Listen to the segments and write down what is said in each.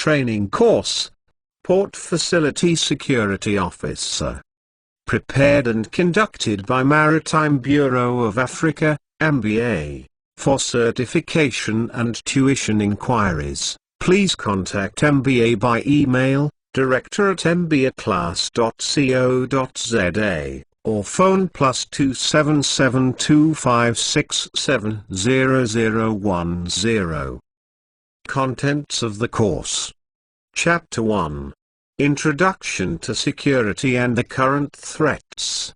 training course. Port Facility Security Officer. Prepared and conducted by Maritime Bureau of Africa, MBA. For certification and tuition inquiries, please contact MBA by email, director@mbaclass.co.za, or phone +277 2567 0010. Contents of the course. Chapter 1. Introduction to Security and the Current Threats.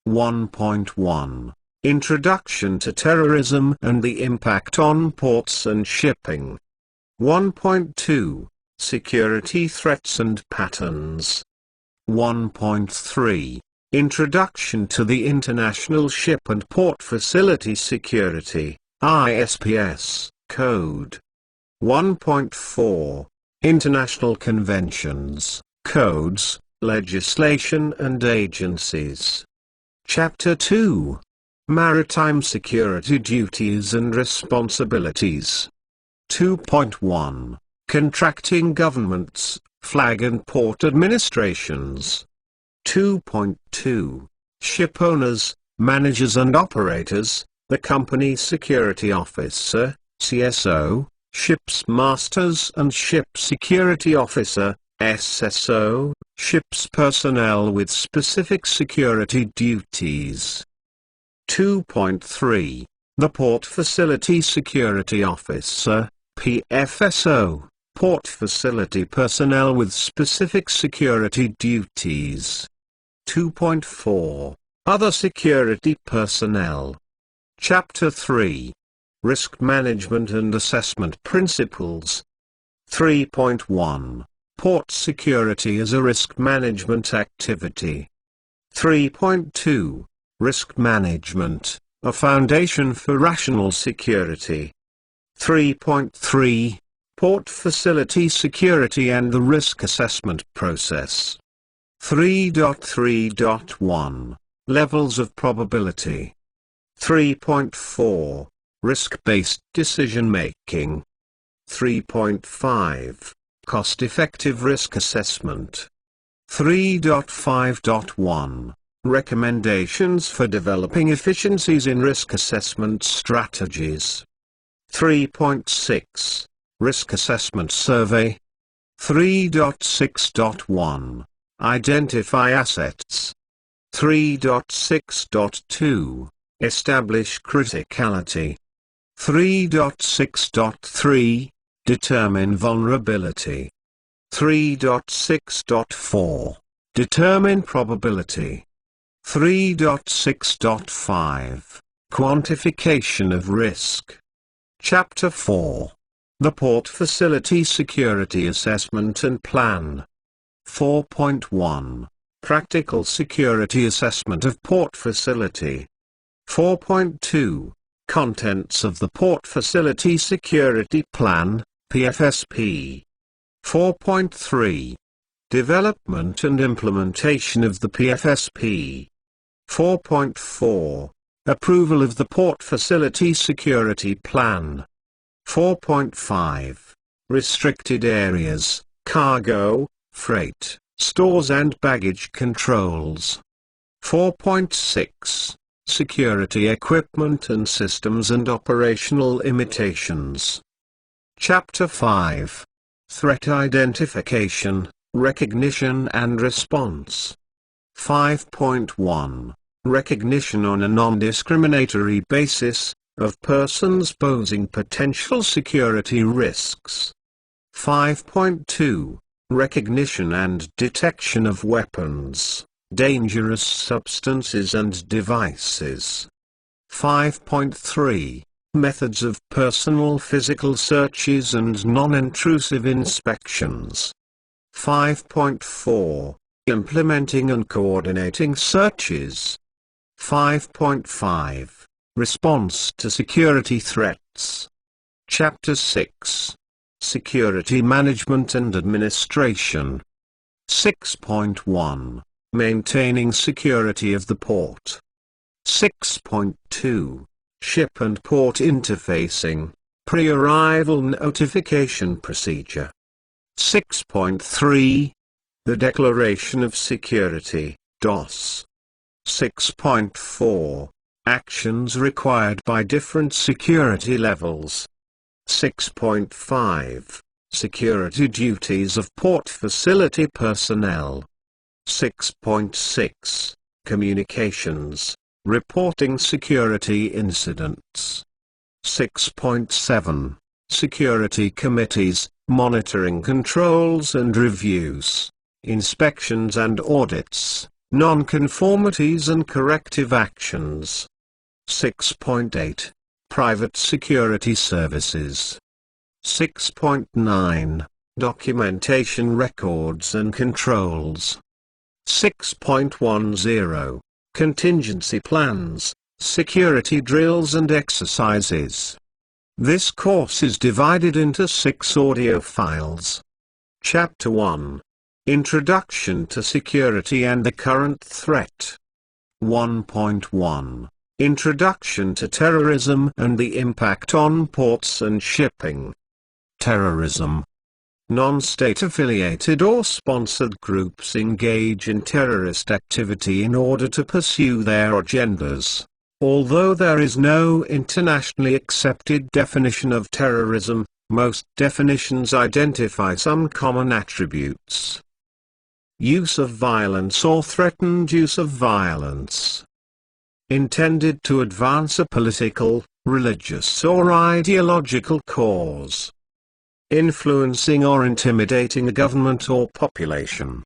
1.1. Introduction to Terrorism and the Impact on Ports and Shipping. 1.2. Security Threats and Patterns. 1.3. Introduction to the International Ship and Port Facility Security (ISPS) Code. 1.4. International Conventions, Codes, Legislation and Agencies. Chapter 2. Maritime Security Duties and Responsibilities. 2.1. Contracting Governments, Flag and Port Administrations. 2.2. Ship Owners, Managers and Operators, the Company Security Officer, CSO, Ship's Masters and Ship Security Officer, SSO, ship's personnel with specific security duties. 2.3. The Port Facility Security Officer, PFSO, port facility personnel with specific security duties. 2.4. Other security personnel. Chapter 3. Risk Management and Assessment Principles. 3.1. Port Security as a Risk Management Activity. 3.2. Risk Management, a Foundation for Rational Security. 3.3. Port Facility Security and the Risk Assessment Process. 3.3.1. Levels of Probability. 3.4. Risk-Based Decision-Making. 3.5. Cost-Effective Risk Assessment. 3.5.1. Recommendations for developing efficiencies in risk assessment strategies. 3.6. Risk Assessment Survey. 3.6.1. Identify assets. 3.6.2. Establish criticality. 3.6.3. Determine vulnerability. 3.6.4. Determine probability. 3.6.5. Quantification of risk. Chapter 4. The Port Facility Security Assessment and Plan. 4.1. Practical Security Assessment of Port Facility. 4.2. Contents of the Port Facility Security Plan, PFSP. 4.3. Development and implementation of the PFSP. 4.4. Approval of the Port Facility Security Plan. 4.5. Restricted areas, cargo, freight, stores and baggage controls. 4.6. Security equipment and systems and operational limitations. Chapter 5. Threat Identification, Recognition and Response. 5.1. Recognition on a non-discriminatory basis, of persons posing potential security risks. 5.2. Recognition and detection of weapons, dangerous substances and devices. 5.3. Methods of personal physical searches and non-intrusive inspections. 5.4. Implementing and coordinating searches. 5.5. Response to security threats. Chapter 6. Security Management and Administration. 6.1. Maintaining security of the port. 6.2. Ship and port interfacing, pre-arrival notification procedure. 6.3. The Declaration of Security, DOS. 6.4. Actions required by different security levels. 6.5. Security duties of port facility personnel. 6.6. Communications, reporting security incidents. 6.7. Security committees, monitoring controls and reviews, inspections and audits, non-conformities and corrective actions. 6.8. Private security services. 6.9. Documentation records and controls. 6.10. Contingency plans, security drills and exercises. This course is divided into 6 audio files. Chapter 1. Introduction to Security and the Current Threat. 1.1. Introduction to Terrorism and the Impact on Ports and Shipping. Terrorism. Non-state affiliated or sponsored groups engage in terrorist activity in order to pursue their agendas. Although there is no internationally accepted definition of terrorism, most definitions identify some common attributes. Use of violence or threatened use of violence. Intended to advance a political, religious or ideological cause. Influencing or intimidating a government or population.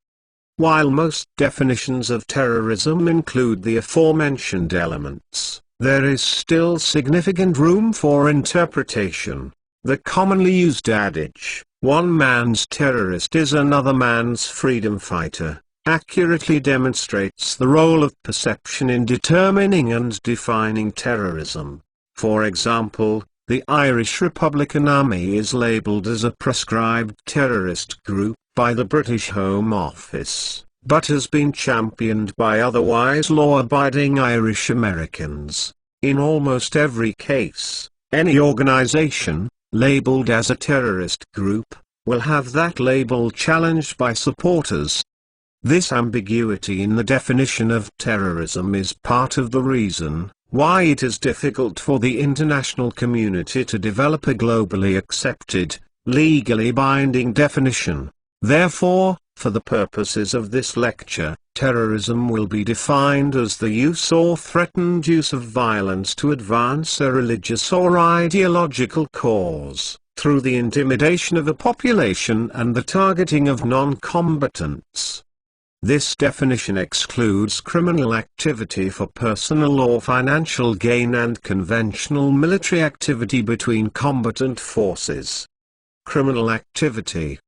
While most definitions of terrorism include the aforementioned elements, there is still significant room for interpretation. The commonly used adage, "one man's terrorist is another man's freedom fighter," accurately demonstrates the role of perception in determining and defining terrorism. For example, the Irish Republican Army is labelled as a proscribed terrorist group by the British Home Office, but has been championed by otherwise law-abiding Irish Americans. In almost every case, any organization, labeled as a terrorist group, will have that label challenged by supporters. This ambiguity in the definition of terrorism is part of the reason why it is difficult for the international community to develop a globally accepted, legally binding definition. Therefore, for the purposes of this lecture, terrorism will be defined as the use or threatened use of violence to advance a religious or ideological cause, through the intimidation of a population and the targeting of non-combatants. This definition excludes criminal activity for personal or financial gain and conventional military activity between combatant forces. Criminal activity.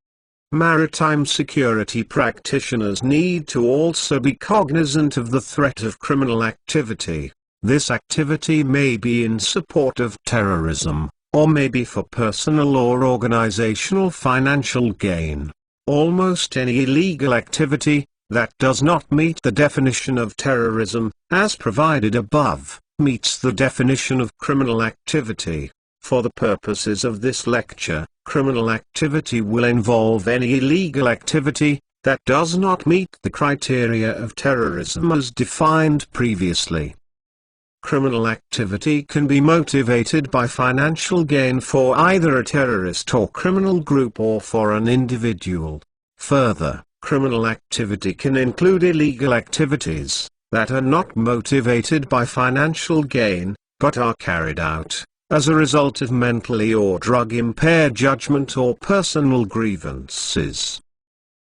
Maritime security practitioners need to also be cognizant of the threat of criminal activity. This activity may be in support of terrorism, or may be for personal or organizational financial gain. Almost any illegal activity that does not meet the definition of terrorism, as provided above, meets the definition of criminal activity. For the purposes of this lecture, criminal activity will involve any illegal activity that does not meet the criteria of terrorism as defined previously. Criminal activity can be motivated by financial gain for either a terrorist or criminal group or for an individual. Further, criminal activity can include illegal activities that are not motivated by financial gain, but are carried out as a result of mentally or drug-impaired judgment or personal grievances.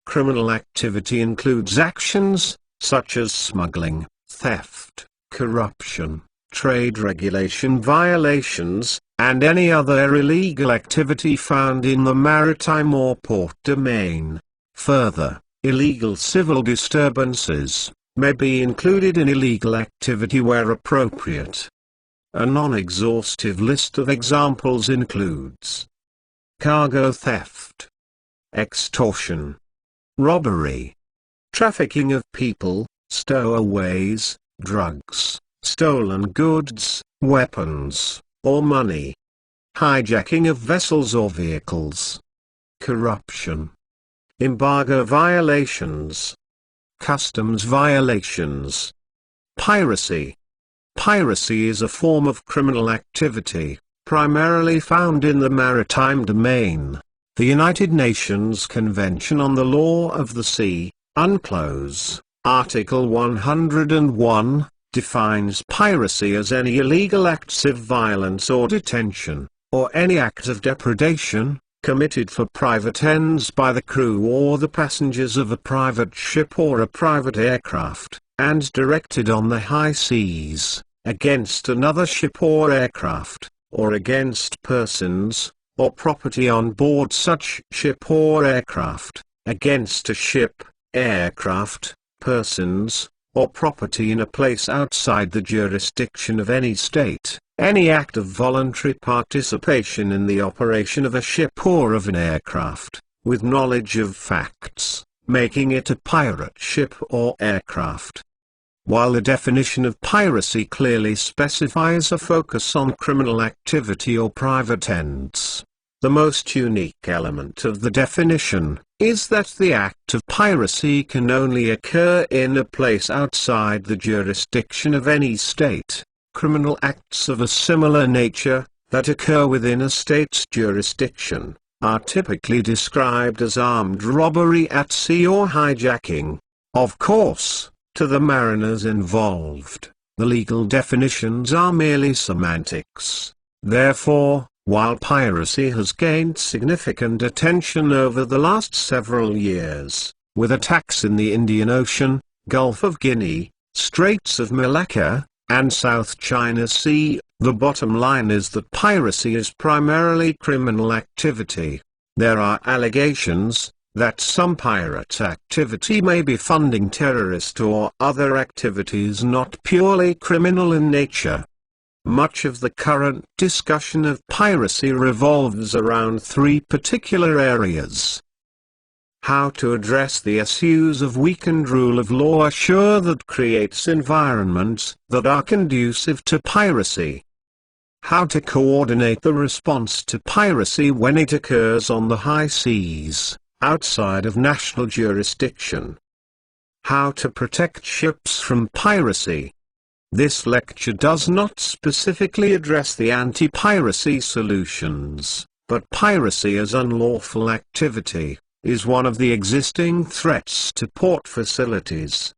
Criminal activity includes actions such as smuggling, theft, corruption, trade regulation violations, and any other illegal activity found in the maritime or port domain. Further, illegal civil disturbances may be included in illegal activity where appropriate. A non-exhaustive list of examples includes cargo theft, extortion, robbery, trafficking of people, stowaways, drugs, stolen goods, weapons, or money, hijacking of vessels or vehicles, corruption, embargo violations, customs violations, piracy. Piracy is a form of criminal activity, primarily found in the maritime domain. The United Nations Convention on the Law of the Sea, UNCLOS, Article 101, defines piracy as any illegal acts of violence or detention, or any act of depredation, committed for private ends by the crew or the passengers of a private ship or a private aircraft, and directed on the high seas, against another ship or aircraft, or against persons, or property on board such ship or aircraft, against a ship, aircraft, persons, or property in a place outside the jurisdiction of any state, any act of voluntary participation in the operation of a ship or of an aircraft, with knowledge of facts, making it a pirate ship or aircraft. While the definition of piracy clearly specifies a focus on criminal activity or private ends, the most unique element of the definition is that the act of piracy can only occur in a place outside the jurisdiction of any state. Criminal acts of a similar nature, that occur within a state's jurisdiction, are typically described as armed robbery at sea or hijacking. Of course, to the mariners involved, the legal definitions are merely semantics. Therefore, while piracy has gained significant attention over the last several years, with attacks in the Indian Ocean, Gulf of Guinea, Straits of Malacca, and South China Sea, the bottom line is that piracy is primarily criminal activity. There are allegations that some pirate activity may be funding terrorist or other activities not purely criminal in nature. Much of the current discussion of piracy revolves around three particular areas. How to address the issues of weakened rule of law assure that creates environments that are conducive to piracy. How to coordinate the response to piracy when it occurs on the high seas, outside of national jurisdiction. How to protect ships from piracy. This lecture does not specifically address the anti-piracy solutions, but piracy as unlawful activity is one of the existing threats to port facilities.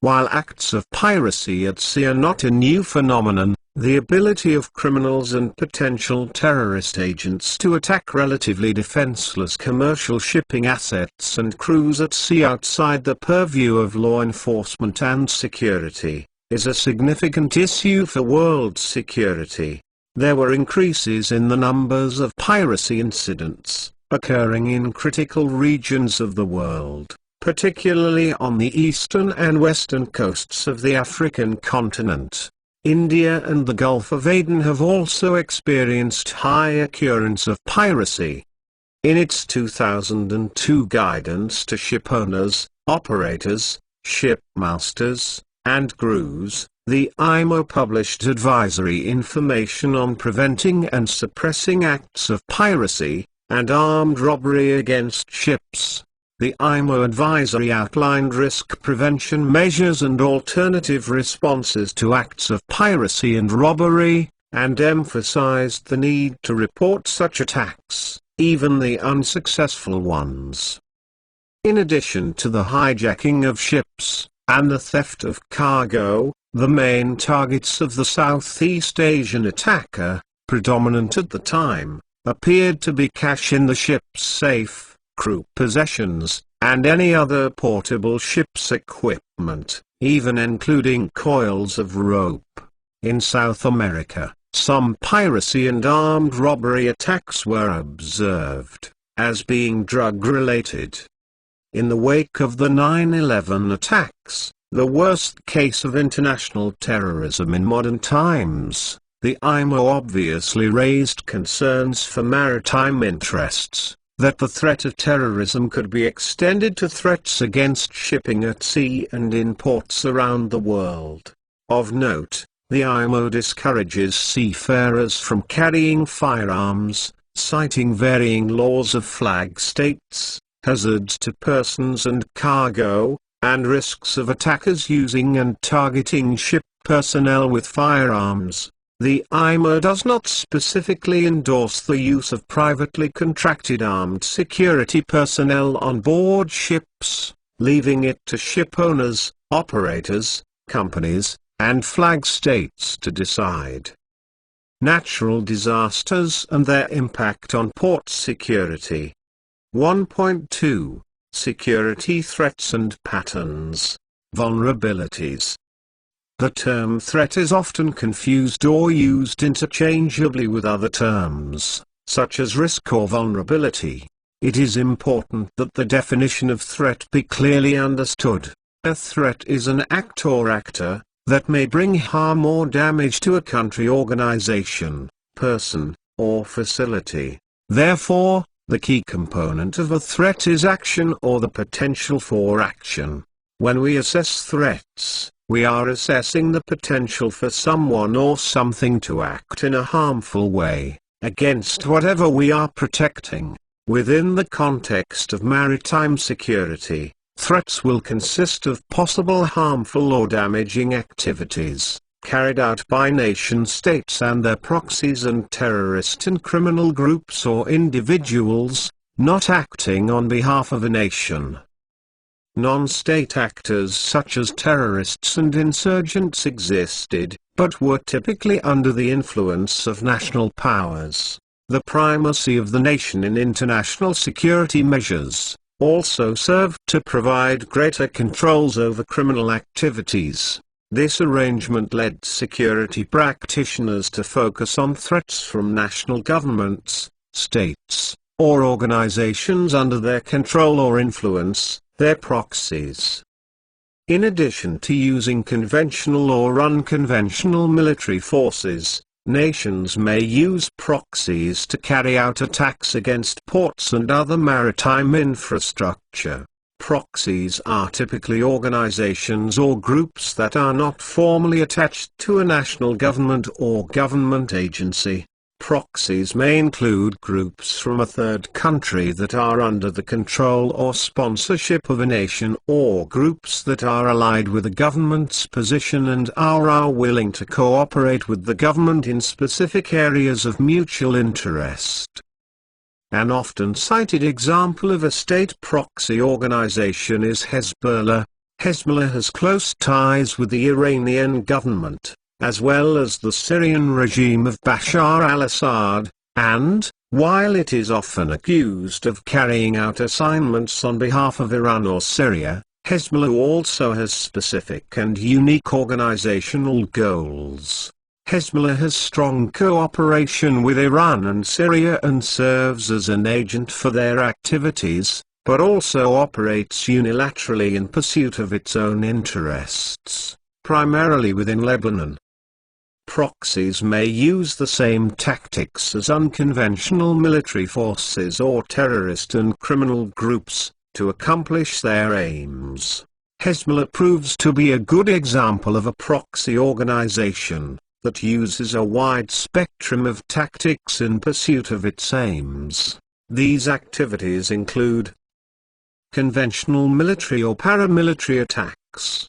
While acts of piracy at sea are not a new phenomenon, the ability of criminals and potential terrorist agents to attack relatively defenseless commercial shipping assets and crews at sea outside the purview of law enforcement and security is a significant issue for world security. There were increases in the numbers of piracy incidents occurring in critical regions of the world, particularly on the eastern and western coasts of the African continent. India and the Gulf of Aden have also experienced high occurrence of piracy. In its 2002 guidance to shipowners, operators, shipmasters, and crews, the IMO published advisory information on preventing and suppressing acts of piracy and armed robbery against ships. The IMO advisory outlined risk prevention measures and alternative responses to acts of piracy and robbery, and emphasized the need to report such attacks, even the unsuccessful ones. In addition to the hijacking of ships, and the theft of cargo, the main targets of the Southeast Asian attacker, predominant at the time, appeared to be cash in the ship's safe, crew possessions, and any other portable ship's equipment, even including coils of rope. In South America, some piracy and armed robbery attacks were observed as being drug-related. In the wake of the 9/11 attacks, the worst case of international terrorism in modern times, the IMO obviously raised concerns for maritime interests, that the threat of terrorism could be extended to threats against shipping at sea and in ports around the world. Of note, the IMO discourages seafarers from carrying firearms, citing varying laws of flag states, hazards to persons and cargo, and risks of attackers using and targeting ship personnel with firearms. The IMO does not specifically endorse the use of privately contracted armed security personnel on board ships, leaving it to ship owners, operators, companies, and flag states to decide. Natural disasters and their impact on port security. 1.2 Security threats and patterns. Vulnerabilities. The term threat is often confused or used interchangeably with other terms, such as risk or vulnerability. It is important that the definition of threat be clearly understood. A threat is an act or actor that may bring harm or damage to a country, organization, person, or facility. Therefore, the key component of a threat is action or the potential for action. When we assess threats, we are assessing the potential for someone or something to act in a harmful way, against whatever we are protecting. Within the context of maritime security, threats will consist of possible harmful or damaging activities, carried out by nation-states and their proxies and terrorist and criminal groups or individuals, not acting on behalf of a nation. Non-state actors such as terrorists and insurgents existed, but were typically under the influence of national powers. The primacy of the nation in international security measures also served to provide greater controls over criminal activities. This arrangement led security practitioners to focus on threats from national governments, states, or organizations under their control or influence, their proxies. In addition to using conventional or unconventional military forces, nations may use proxies to carry out attacks against ports and other maritime infrastructure. Proxies are typically organizations or groups that are not formally attached to a national government or government agency. Proxies may include groups from a third country that are under the control or sponsorship of a nation, or groups that are allied with a government's position and are willing to cooperate with the government in specific areas of mutual interest. An often cited example of a state proxy organization is Hezbollah. Hezbollah has close ties with the Iranian government, as well as the Syrian regime of Bashar al-Assad, and, while it is often accused of carrying out assignments on behalf of Iran or Syria, Hezbollah also has specific and unique organizational goals. Hezbollah has strong cooperation with Iran and Syria and serves as an agent for their activities, but also operates unilaterally in pursuit of its own interests, primarily within Lebanon. Proxies may use the same tactics as unconventional military forces or terrorist and criminal groups to accomplish their aims. Hezbollah proves to be a good example of a proxy organization that uses a wide spectrum of tactics in pursuit of its aims. These activities include conventional military or paramilitary attacks,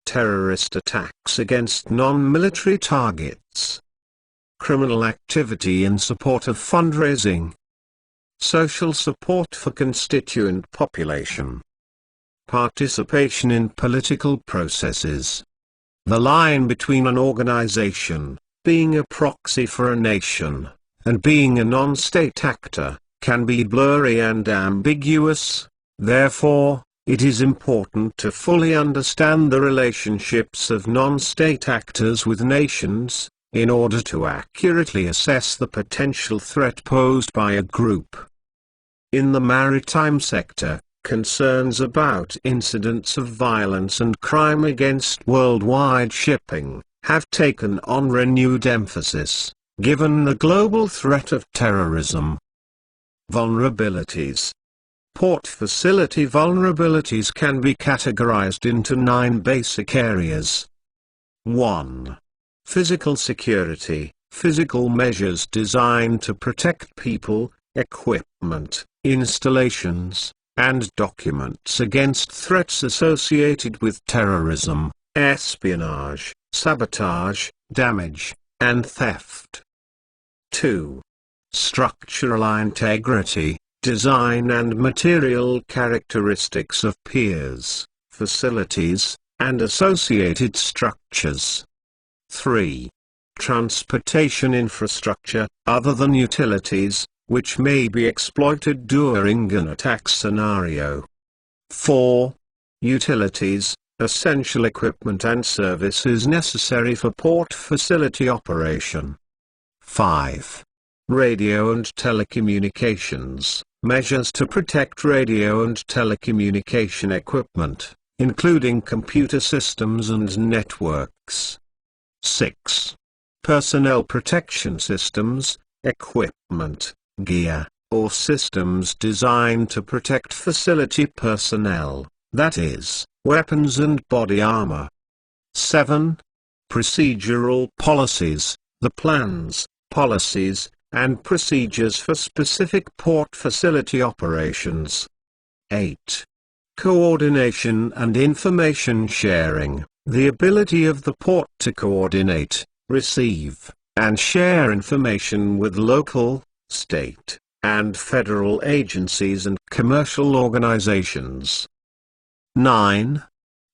terrorist attacks against non-military targets, criminal activity in support of fundraising, social support for constituent population, participation in political processes. The line between an organization, being a proxy for a nation, and being a non-state actor, can be blurry and ambiguous. Therefore, it is important to fully understand the relationships of non-state actors with nations, in order to accurately assess the potential threat posed by a group. In the maritime sector, concerns about incidents of violence and crime against worldwide shipping have taken on renewed emphasis, given the global threat of terrorism. Vulnerabilities. Port facility vulnerabilities can be categorized into 9 basic areas. 1. Physical security. physical measures designed to protect people, equipment, installations, and documents against threats associated with terrorism, espionage, sabotage, damage, and theft. 2. Structural integrity, design and material characteristics of piers, facilities, and associated structures. 3. Transportation infrastructure, other than utilities, which may be exploited during an attack scenario. 4. Utilities, essential equipment and services necessary for port facility operation. 5. Radio and telecommunications, measures to protect radio and telecommunication equipment, including computer systems and networks. 6. Personnel protection systems, equipment, gear, or systems designed to protect facility personnel, that is, weapons and body armor. 7. Procedural policies, the plans, policies, and procedures for specific port facility operations. 8. Coordination and information sharing, the ability of the port to coordinate, receive, and share information with local, state, and federal agencies and commercial organizations. 9.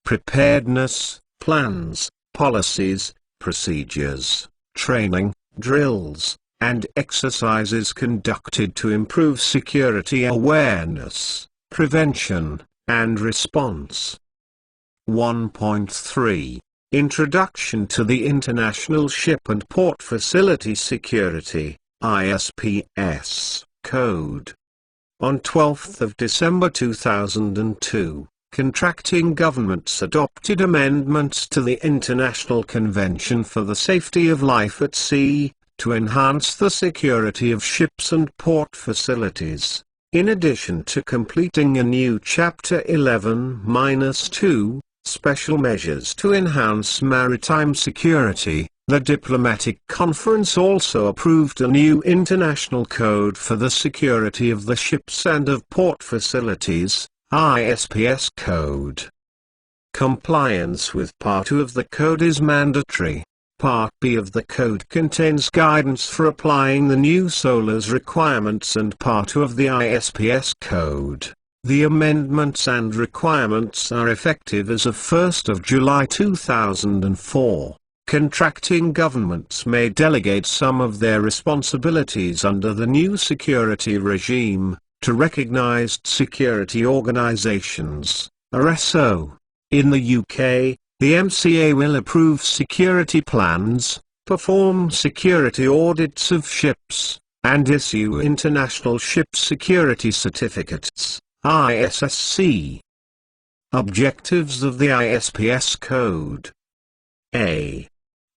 Preparedness, plans, policies, procedures, training, drills, and exercises conducted to improve security awareness, prevention, and response. 1.3 Introduction to the International Ship and Port Facility Security (ISPS) Code. On 12 December 2002, contracting governments adopted amendments to the International Convention for the Safety of Life at Sea, to enhance the security of ships and port facilities, in addition to completing a new Chapter 11-2, Special Measures to Enhance Maritime Security. The diplomatic conference also approved a new international code for the security of the ships and of port facilities, ISPS code. Compliance with Part 2 of the code is mandatory. Part B of the code contains guidance for applying the new SOLAS requirements and Part 2 of the ISPS code. The amendments and requirements are effective as of 1 July 2004. Contracting governments may delegate some of their responsibilities under the new security regime to recognized security organizations, RSO. In the UK, the MCA will approve security plans, perform security audits of ships, and issue International Ship Security Certificates, ISSC. Objectives of the ISPS Code. A.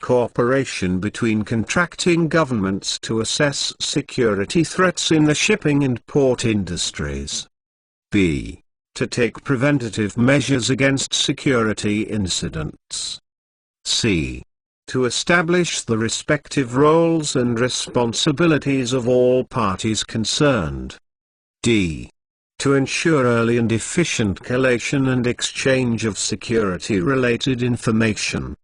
Cooperation between contracting governments to assess security threats in the shipping and port industries. B. To take preventative measures against security incidents. C. To establish the respective roles and responsibilities of all parties concerned. D. To ensure early and efficient collation and exchange of security-related information.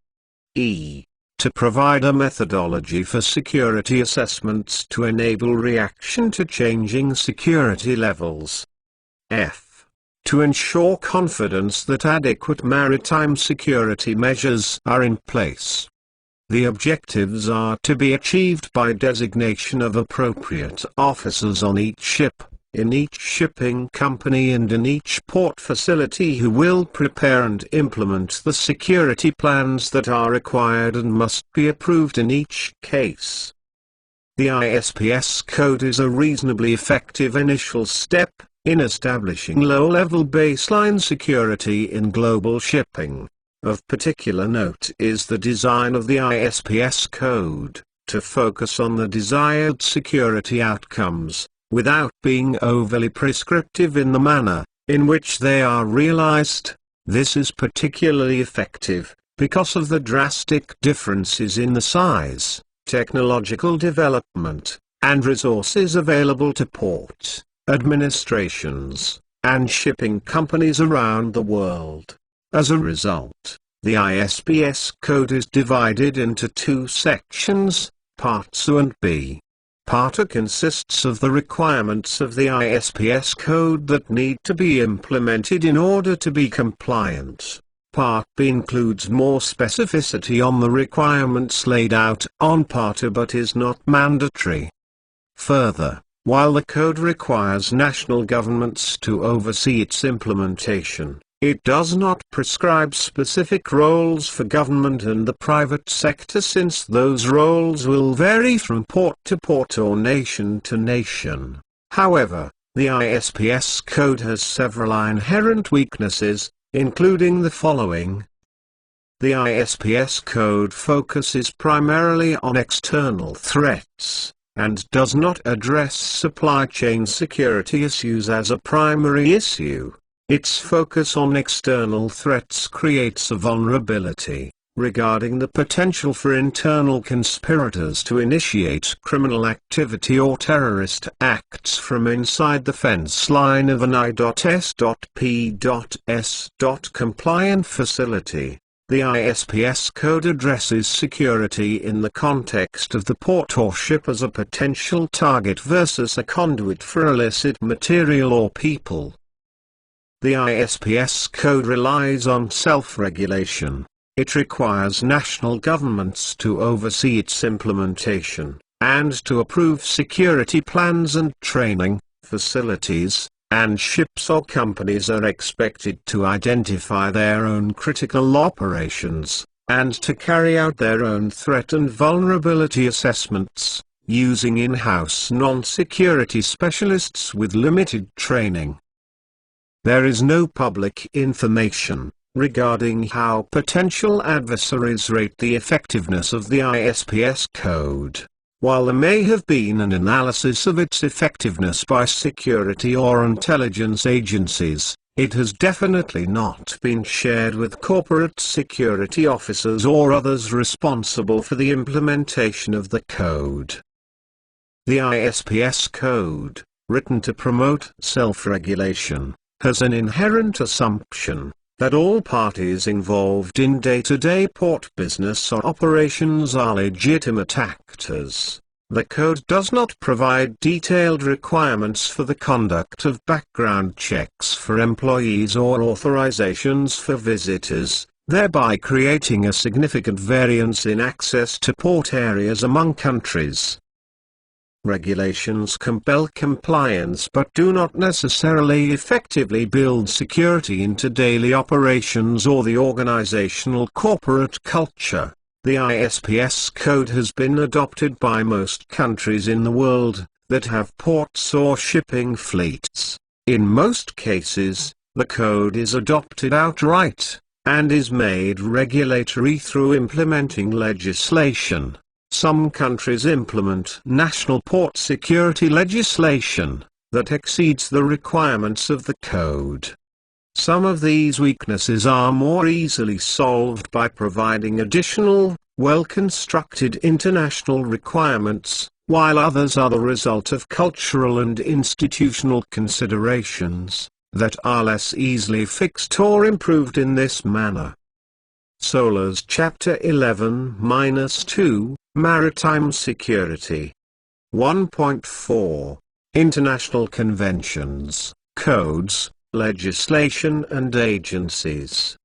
E. To provide a methodology for security assessments to enable reaction to changing security levels. F. To ensure confidence that adequate maritime security measures are in place. The objectives are to be achieved by designation of appropriate officers on each ship, in each shipping company and in each port facility who will prepare and implement the security plans that are required and must be approved in each case. The ISPS code is a reasonably effective initial step in establishing low-level baseline security in global shipping. Of particular note is the design of the ISPS code, to focus on the desired security outcomes, without being overly prescriptive in the manner in which they are realized. This is particularly effective because of the drastic differences in the size, technological development, and resources available to port administrations and shipping companies around the world. As a result, the ISPS code is divided into two sections, Part A and B. Part A consists of the requirements of the ISPS code that need to be implemented in order to be compliant. Part B includes more specificity on the requirements laid out on Part A but is not mandatory. Further, while the code requires national governments to oversee its implementation, it does not prescribe specific roles for government and the private sector, since those roles will vary from port to port or nation to nation. However, the ISPS code has several inherent weaknesses, including the following. The ISPS code focuses primarily on external threats, and does not address supply chain security issues as a primary issue. Its focus on external threats creates a vulnerability regarding the potential for internal conspirators to initiate criminal activity or terrorist acts from inside the fence line of an I.S.P.S. compliant facility. The ISPS code addresses security in the context of the port or ship as a potential target versus a conduit for illicit material or people. The ISPS code relies on self-regulation. It requires national governments to oversee its implementation, and to approve security plans and training. Facilities and ships or companies are expected to identify their own critical operations, and to carry out their own threat and vulnerability assessments, using in-house non-security specialists with limited training. There is no public information regarding how potential adversaries rate the effectiveness of the ISPS code. While there may have been an analysis of its effectiveness by security or intelligence agencies, it has definitely not been shared with corporate security officers or others responsible for the implementation of the code. The ISPS code, written to promote self-regulation, has an inherent assumption that all parties involved in day-to-day port business or operations are legitimate actors. The code does not provide detailed requirements for the conduct of background checks for employees or authorizations for visitors, thereby creating a significant variance in access to port areas among countries. Regulations compel compliance but do not necessarily effectively build security into daily operations or the organizational corporate culture. The ISPS code has been adopted by most countries in the world that have ports or shipping fleets. In most cases, the code is adopted outright, and is made regulatory through implementing legislation. Some countries implement national port security legislation that exceeds the requirements of the code. Some of these weaknesses are more easily solved by providing additional, well-constructed international requirements, while others are the result of cultural and institutional considerations that are less easily fixed or improved in this manner. SOLAS Chapter 11-2, Maritime Security. 1.4. International Conventions, Codes, Legislation and Agencies.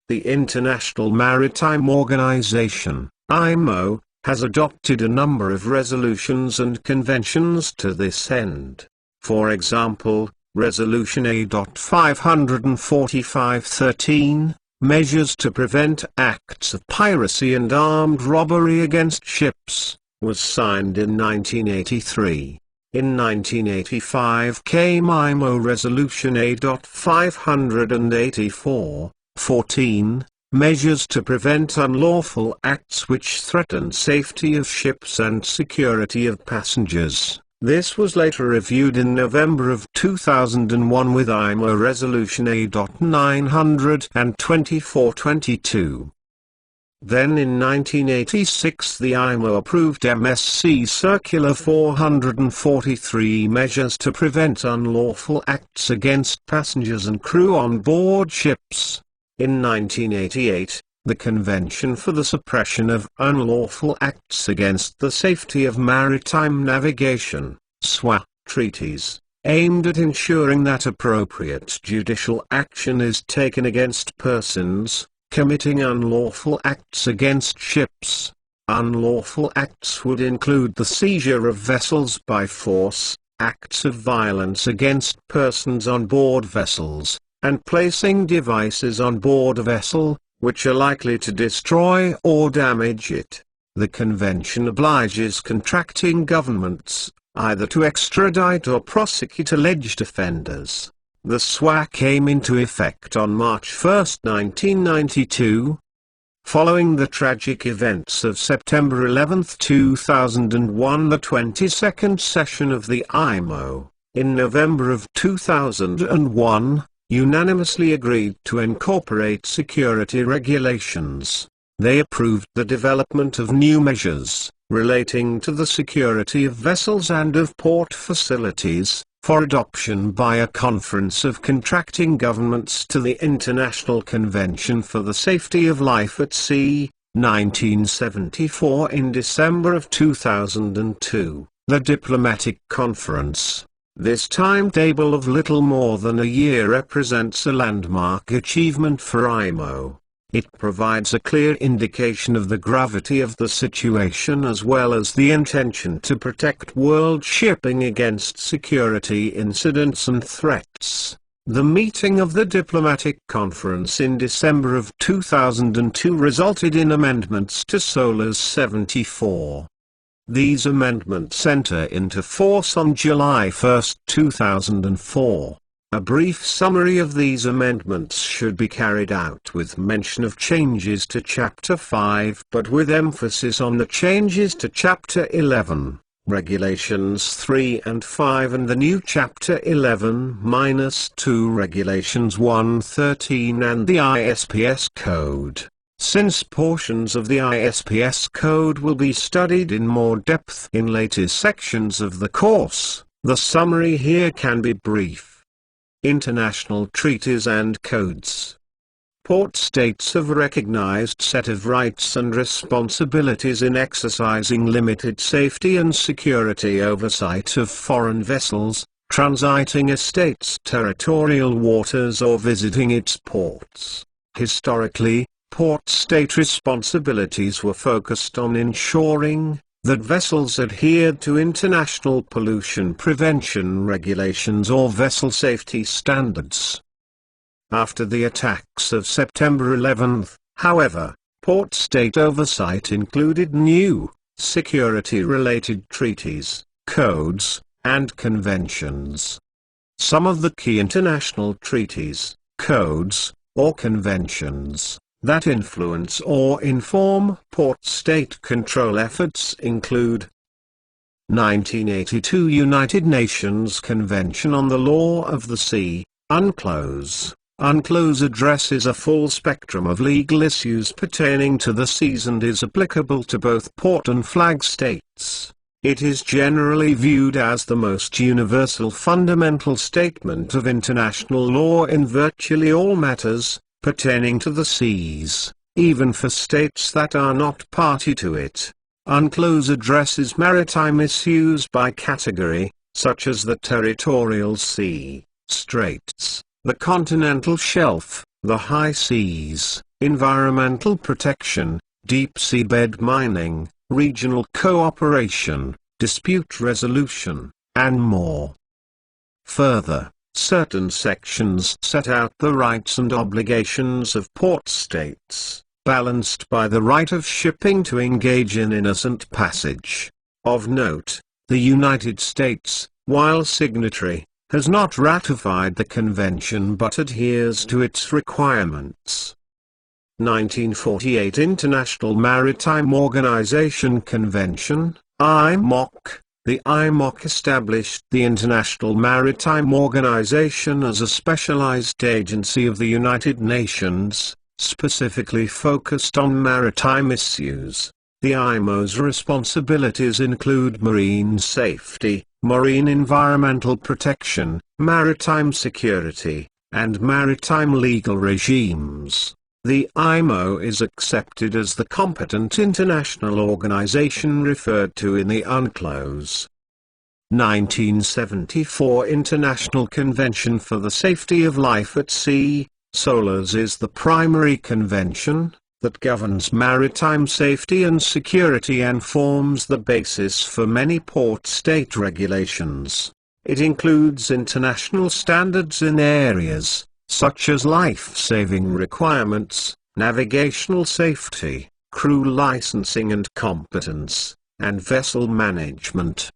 The International Maritime Organization, IMO, has adopted a number of resolutions and conventions to this end. For example, Resolution A.545/13, Measures to Prevent Acts of Piracy and Armed Robbery Against Ships, was signed in 1983. In 1985 came IMO Resolution A.584/14, Measures to Prevent Unlawful Acts Which Threaten Safety of Ships and Security of Passengers. This was later reviewed in November of 2001 with IMO Resolution A.924/22. Then in 1986 the IMO approved MSC Circular 443 measures to prevent unlawful acts against passengers and crew on board ships. In 1988, the Convention for the Suppression of Unlawful Acts Against the Safety of Maritime Navigation, SWA, treaties, aimed at ensuring that appropriate judicial action is taken against persons committing unlawful acts against ships. Unlawful acts would include the seizure of vessels by force, acts of violence against persons on board vessels, and placing devices on board a vessel, which are likely to destroy or damage it. The Convention obliges contracting governments, either to extradite or prosecute alleged offenders. The SWA came into effect on March 1, 1992. Following the tragic events of September 11, 2001, the 22nd session of the IMO, in November of 2001, unanimously agreed to incorporate security regulations. They approved the development of new measures, relating to the security of vessels and of port facilities, for adoption by a conference of contracting governments to the International Convention for the Safety of Life at Sea, 1974 in December of 2002, the diplomatic conference. This timetable of little more than a year represents a landmark achievement for IMO. It provides a clear indication of the gravity of the situation as well as the intention to protect world shipping against security incidents and threats. The meeting of the diplomatic conference in December of 2002 resulted in amendments to SOLAS 74. These amendments enter into force on July 1, 2004. A brief summary of these amendments should be carried out with mention of changes to Chapter 5 but with emphasis on the changes to Chapter 11, Regulations 3 and 5 and the new Chapter 11-2 Regulations 113 and the ISPS Code. Since portions of the ISPS Code will be studied in more depth in later sections of the course, the summary here can be brief. International treaties and codes. Port states have recognized set of rights and responsibilities in exercising limited safety and security oversight of foreign vessels, transiting a state's territorial waters or visiting its ports. Historically, port state responsibilities were focused on ensuring that vessels adhered to international pollution prevention regulations or vessel safety standards. After the attacks of September 11, however, port state oversight included new, security-related treaties, codes, and conventions. Some of the key international treaties, codes, or conventions that influence or inform port state control efforts include 1982 United Nations Convention on the Law of the Sea, UNCLOS. UNCLOS addresses a full spectrum of legal issues pertaining to the seas and is applicable to both port and flag states. It is generally viewed as the most universal fundamental statement of international law in virtually all matters pertaining to the seas, even for states that are not party to it. UNCLOS addresses maritime issues by category, such as the territorial sea, straits, the continental shelf, the high seas, environmental protection, deep seabed mining, regional cooperation, dispute resolution, and more. Further, certain sections set out the rights and obligations of port states, balanced by the right of shipping to engage in innocent passage. Of note, the United States, while signatory, has not ratified the convention but adheres to its requirements. 1948 International Maritime Organization Convention, IMOC. The IMOC established the International Maritime Organization as a specialized agency of the United Nations, specifically focused on maritime issues. The IMO's responsibilities include marine safety, marine environmental protection, maritime security, and maritime legal regimes. The IMO is accepted as the competent international organization referred to in the UNCLOS. 1974 International Convention for the Safety of Life at Sea, SOLAS, is the primary convention that governs maritime safety and security and forms the basis for many port state regulations. It includes international standards in areas such as life-saving requirements, navigational safety, crew licensing and competence, and vessel management.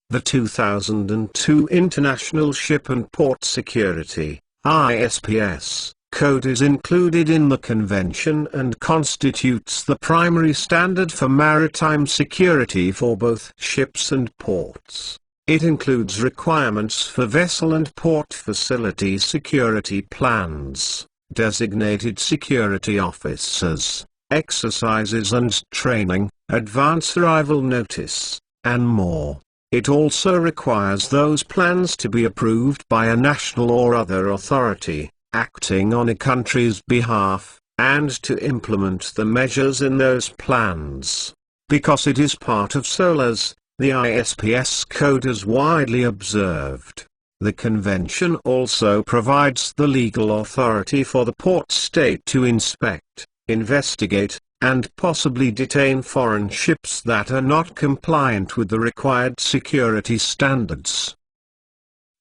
The 2002 International Ship and Port Security (ISPS) Code is included in the convention and constitutes the primary standard for maritime security for both ships and ports. It includes requirements for vessel and port facility security plans, designated security officers, exercises and training, advance arrival notice, and more. It also requires those plans to be approved by a national or other authority, acting on a country's behalf, and to implement the measures in those plans. Because it is part of SOLAS, the ISPS Code is widely observed. The convention also provides the legal authority for the port state to inspect, investigate, and possibly detain foreign ships that are not compliant with the required security standards.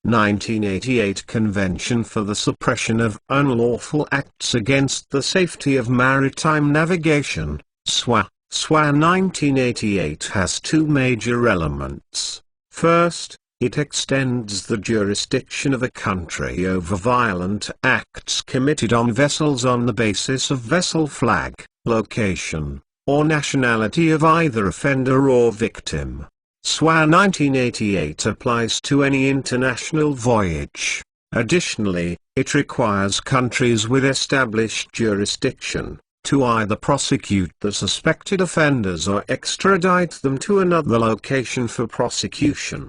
1988 Convention for the Suppression of Unlawful Acts Against the Safety of Maritime Navigation, SWA. SWA 1988 has two major elements. First, it extends the jurisdiction of a country over violent acts committed on vessels on the basis of vessel flag, location, or nationality of either offender or victim. SWA 1988 applies to any international voyage. Additionally, it requires countries with established jurisdiction to either prosecute the suspected offenders or extradite them to another location for prosecution.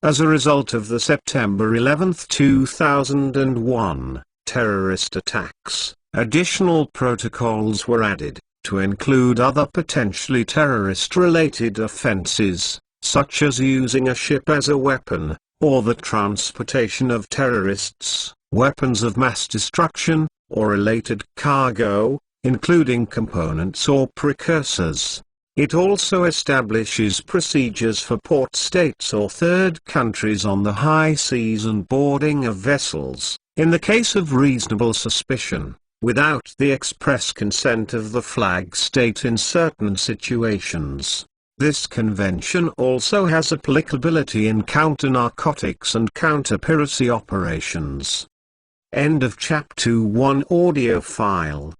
As a result of the September 11, 2001, terrorist attacks, additional protocols were added, to include other potentially terrorist-related offenses, such as using a ship as a weapon, or the transportation of terrorists, weapons of mass destruction, or related cargo, including components or precursors. It also establishes procedures for port states or third countries on the high seas and boarding of vessels, in the case of reasonable suspicion, without the express consent of the flag state in certain situations. This convention also has applicability in counter-narcotics and counter-piracy operations. End of Chapter 1 audio file.